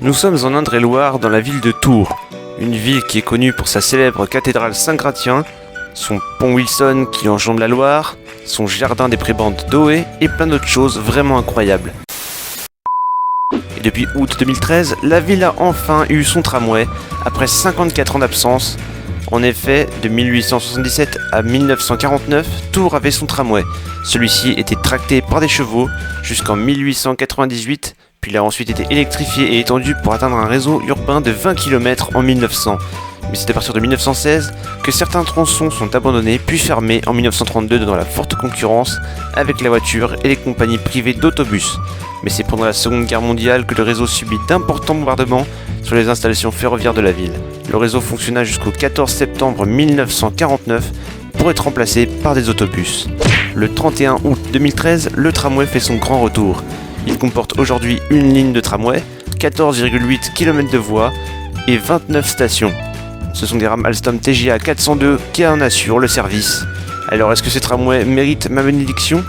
Nous sommes en Indre-et-Loire, dans la ville de Tours, une ville qui est connue pour sa célèbre cathédrale Saint-Gratien, son pont Wilson qui enjambe la Loire, son jardin des prébendes Doé et plein d'autres choses vraiment incroyables. Et depuis août 2013, la ville a enfin eu son tramway, après 54 ans d'absence. En effet, de 1877 à 1949, Tours avait son tramway. Celui-ci était tracté par des chevaux jusqu'en 1898, puis il a ensuite été électrifié et étendu pour atteindre un réseau urbain de 20 km en 1900. Mais c'est à partir de 1916 que certains tronçons sont abandonnés puis fermés en 1932 dans la forte concurrence avec la voiture et les compagnies privées d'autobus. Mais c'est pendant la Seconde Guerre mondiale que le réseau subit d'importants bombardements sur les installations ferroviaires de la ville. Le réseau fonctionna jusqu'au 14 septembre 1949 pour être remplacé par des autobus. Le 31 août 2013, le tramway fait son grand retour. Il comporte aujourd'hui une ligne de tramway, 14,8 km de voies et 29 stations. Ce sont des rames Alstom TGA 402 qui en assurent le service. Alors est-ce que ce tramway mérite ma bénédiction?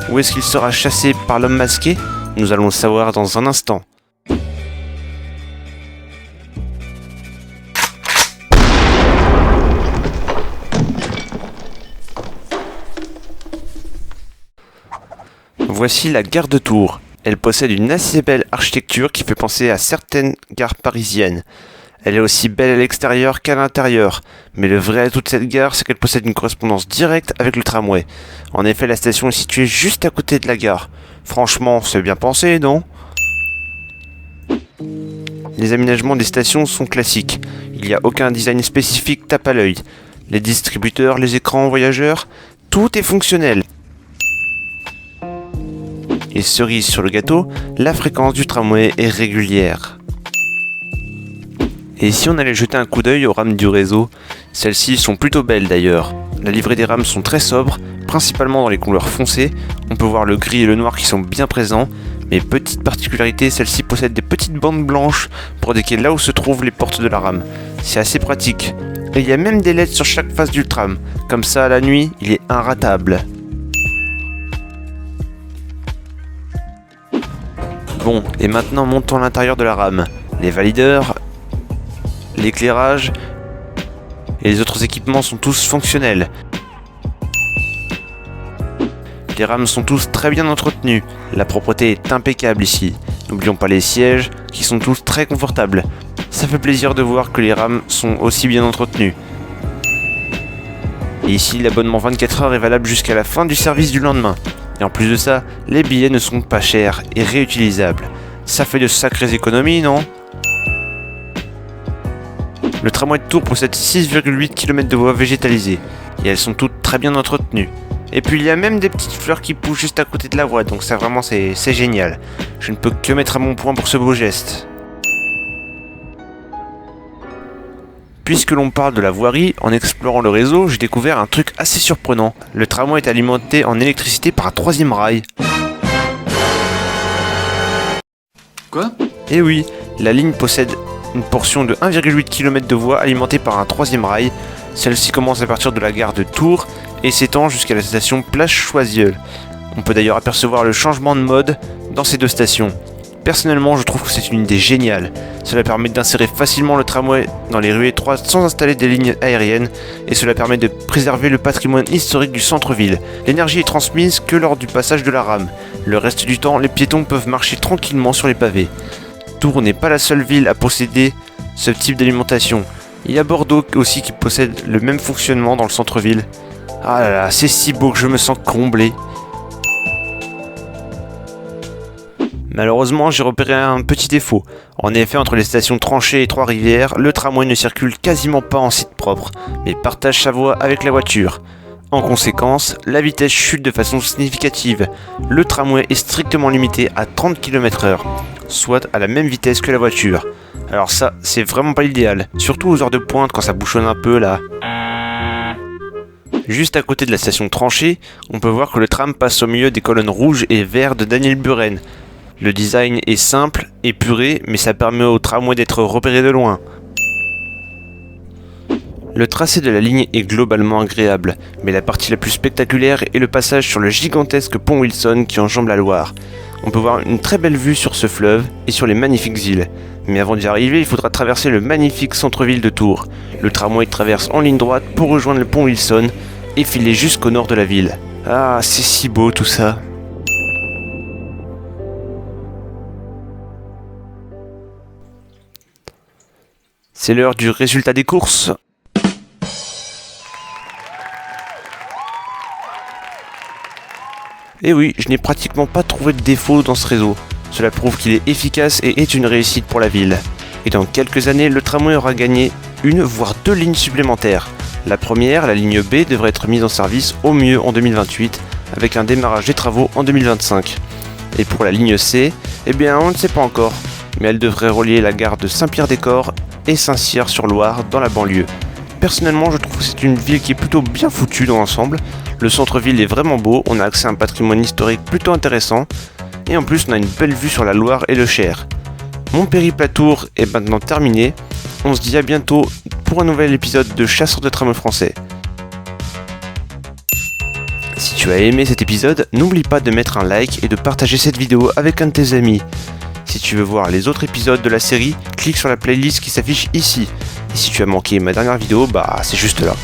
Ou est-ce qu'il sera chassé par l'homme masqué? Nous allons le savoir dans un instant. Voici la gare de Tours. Elle possède une assez belle architecture qui fait penser à certaines gares parisiennes. Elle est aussi belle à l'extérieur qu'à l'intérieur, mais le vrai atout de cette gare, c'est qu'elle possède une correspondance directe avec le tramway. En effet, la station est située juste à côté de la gare. Franchement, c'est bien pensé, non? Les aménagements des stations sont classiques. Il n'y a aucun design spécifique tape à l'œil. Les distributeurs, les écrans voyageurs, tout est fonctionnel. Et cerise sur le gâteau, la fréquence du tramway est régulière. Et si on allait jeter un coup d'œil aux rames du réseau, celles-ci sont plutôt belles d'ailleurs. La livrée des rames sont très sobres, principalement dans les couleurs foncées. On peut voir le gris et le noir qui sont bien présents, mais petite particularité, celle-ci possède des petites bandes blanches pour indiquer là où se trouvent les portes de la rame. C'est assez pratique. Et il y a même des LED sur chaque face du tram. Comme ça, la nuit, il est inratable. Bon, et maintenant montons à l'intérieur de la rame. Les valideurs, l'éclairage et les autres équipements sont tous fonctionnels. Les rames sont tous très bien entretenues. La propreté est impeccable ici. N'oublions pas les sièges qui sont tous très confortables. Ça fait plaisir de voir que les rames sont aussi bien entretenues. Et ici, l'abonnement 24 heures est valable jusqu'à la fin du service du lendemain. Et en plus de ça, les billets ne sont pas chers et réutilisables. Ça fait de sacrées économies, non? Le tramway de Tours possède 6,8 km de voies végétalisées. Et elles sont toutes très bien entretenues. Et puis il y a même des petites fleurs qui poussent juste à côté de la voie, donc ça vraiment c'est génial. Je ne peux que mettre à mon point pour ce beau geste. Puisque l'on parle de la voirie, en explorant le réseau, j'ai découvert un truc assez surprenant. Le tramway est alimenté en électricité par un troisième rail. Quoi? Eh oui, la ligne possède une portion de 1,8 km de voie alimentée par un troisième rail. Celle-ci commence à partir de la gare de Tours et s'étend jusqu'à la station Place Choiseul. On peut d'ailleurs apercevoir le changement de mode dans ces deux stations. Personnellement, je trouve que c'est une idée géniale. Cela permet d'insérer facilement le tramway dans les rues étroites sans installer des lignes aériennes et cela permet de préserver le patrimoine historique du centre-ville. L'énergie est transmise que lors du passage de la rame. Le reste du temps, les piétons peuvent marcher tranquillement sur les pavés. Tours n'est pas la seule ville à posséder ce type d'alimentation. Il y a Bordeaux aussi qui possède le même fonctionnement dans le centre-ville. Ah là là, c'est si beau que je me sens comblé. Malheureusement, j'ai repéré un petit défaut. En effet, entre les stations Tranchées et Trois-Rivières, le tramway ne circule quasiment pas en site propre, mais partage sa voie avec la voiture. En conséquence, la vitesse chute de façon significative. Le tramway est strictement limité à 30 km/h, soit à la même vitesse que la voiture. Alors ça, c'est vraiment pas l'idéal, surtout aux heures de pointe quand ça bouchonne un peu là. Juste à côté de la station Tranchée, on peut voir que le tram passe au milieu des colonnes rouges et vertes de Daniel Buren. Le design est simple, épuré, mais ça permet au tramway d'être repéré de loin. Le tracé de la ligne est globalement agréable, mais la partie la plus spectaculaire est le passage sur le gigantesque pont Wilson qui enjambe la Loire. On peut voir une très belle vue sur ce fleuve et sur les magnifiques îles. Mais avant d'y arriver, il faudra traverser le magnifique centre-ville de Tours. Le tramway traverse en ligne droite pour rejoindre le pont Wilson et filer jusqu'au nord de la ville. Ah, c'est si beau tout ça. C'est l'heure du résultat des courses. Et oui, je n'ai pratiquement pas trouvé de défaut dans ce réseau. Cela prouve qu'il est efficace et est une réussite pour la ville. Et dans quelques années, le tramway aura gagné une voire 2 lignes supplémentaires. La première, la ligne B, devrait être mise en service au mieux en 2028, avec un démarrage des travaux en 2025. Et pour la ligne C, eh bien on ne sait pas encore, mais elle devrait relier la gare de Saint-Pierre-des-Corps et Saint-Cyr-sur-Loire dans la banlieue. Personnellement, je trouve que c'est une ville qui est plutôt bien foutue dans l'ensemble. Le centre-ville est vraiment beau, on a accès à un patrimoine historique plutôt intéressant, et en plus on a une belle vue sur la Loire et le Cher. Mon périple à Tours est maintenant terminé, on se dit à bientôt pour un nouvel épisode de Chasseurs de tramway français. Si tu as aimé cet épisode, n'oublie pas de mettre un like et de partager cette vidéo avec un de tes amis. Si tu veux voir les autres épisodes de la série, clique sur la playlist qui s'affiche ici. Et si tu as manqué ma dernière vidéo, c'est juste là.